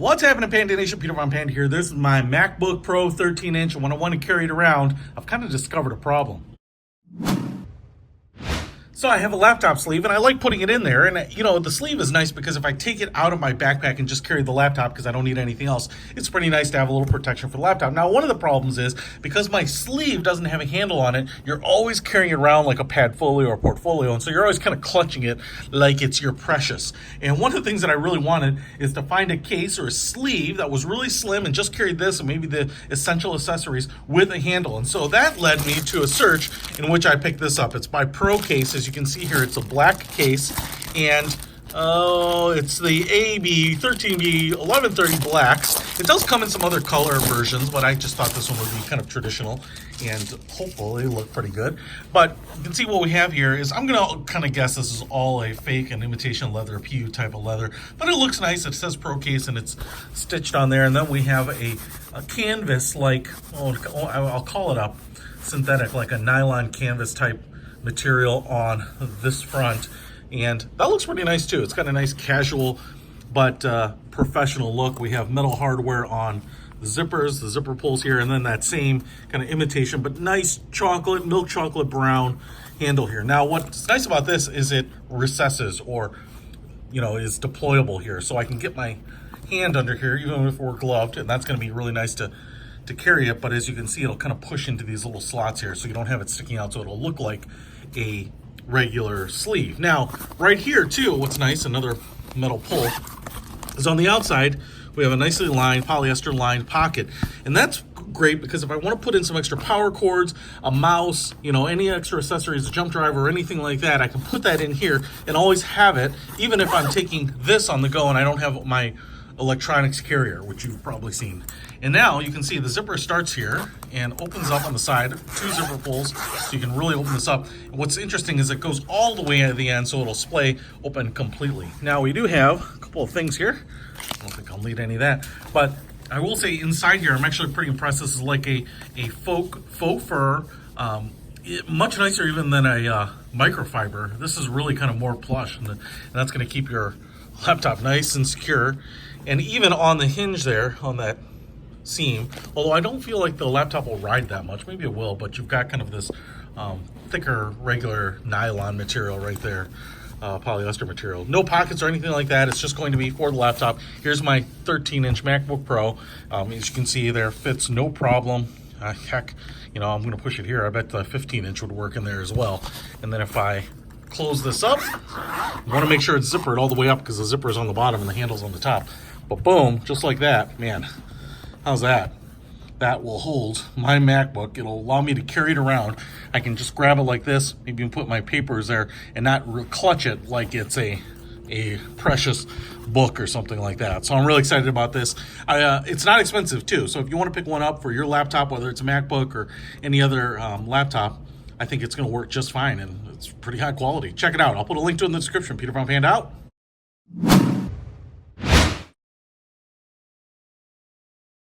What's happening, Panda Nation? Peter von Panda here. This is my MacBook Pro 13-inch, and when I want to carry it around, I've kind of discovered a problem. So I have a laptop sleeve, and I like putting it in there. And, you know, the sleeve is nice because if I take it out of my backpack and just carry the laptop because I don't need anything else, it's pretty nice to have a little protection for the laptop. Now, one of the problems is because my sleeve doesn't have a handle on it, you're always carrying it around like a Padfolio or Portfolio. And so you're always kind of clutching it like it's your precious. And one of the things that I really wanted is to find a case or a sleeve that was really slim and just carried this and maybe the essential accessories with a handle. And so that led me to a search in which I picked this up. It's by ProCase. As you can see here, it's a black case, and it's the AB 13B 1130 blacks. It does come in some other color versions, but I just thought this one would be kind of traditional and hopefully look pretty good. But you can see what we have here is, I'm gonna kind of guess this is all a fake and imitation leather, PU type of leather, but it looks nice. It says ProCase and it's stitched on there, and then we have a canvas, like, I'll call it a synthetic, like a nylon canvas type material on this front, and that looks pretty nice too. It's got a nice casual but professional look. We have metal hardware on the zippers, the zipper pulls here, and then that same kind of imitation but nice chocolate, milk chocolate brown handle here. Now what's nice about this is it recesses, or is deployable here, so I can get my hand under here even if we're gloved, and that's going to be really nice to carry it. But as you can see, it'll kind of push into these little slots here, so you don't have it sticking out, so it'll look like a regular sleeve. Now right here too, what's nice, another metal pull, is on the outside we have a nicely lined, polyester lined pocket, and that's great because if I want to put in some extra power cords, a mouse, any extra accessories, a jump drive or anything like that, I can put that in here and always have it, even if I'm taking this on the go and I don't have my electronics carrier, which you've probably seen. And now you can see the zipper starts here and opens up on the side, 2 zipper pulls, so you can really open this up. And what's interesting is it goes all the way at the end, so it'll splay open completely. Now we do have a couple of things here. I don't think I'll need any of that, but I will say inside here, I'm actually pretty impressed. This is like a faux fur, much nicer even than a microfiber. This is really kind of more plush, and that's going to keep your laptop nice and secure. And even on the hinge there, on that seam, although I don't feel like the laptop will ride that much, maybe it will, but you've got kind of this thicker regular nylon material right there, polyester material. No pockets or anything like that. It's just going to be for the laptop. Here's my 13-inch MacBook Pro. As you can see there, fits no problem. Heck, I'm going to push it here. I bet the 15-inch would work in there as well. And then if I close this up, I want to make sure it's zippered all the way up because the zipper is on the bottom and the handle's on the top. But boom, just like that, man, how's that? That will hold my MacBook. It'll allow me to carry it around. I can just grab it like this, maybe put my papers there and not clutch it like it's a precious book or something like that. So I'm really excited about this. It's not expensive too. So if you want to pick one up for your laptop, whether it's a MacBook or any other laptop, I think it's going to work just fine, and it's pretty high quality. Check it out. I'll put a link to it in the description. Peter von Panda out.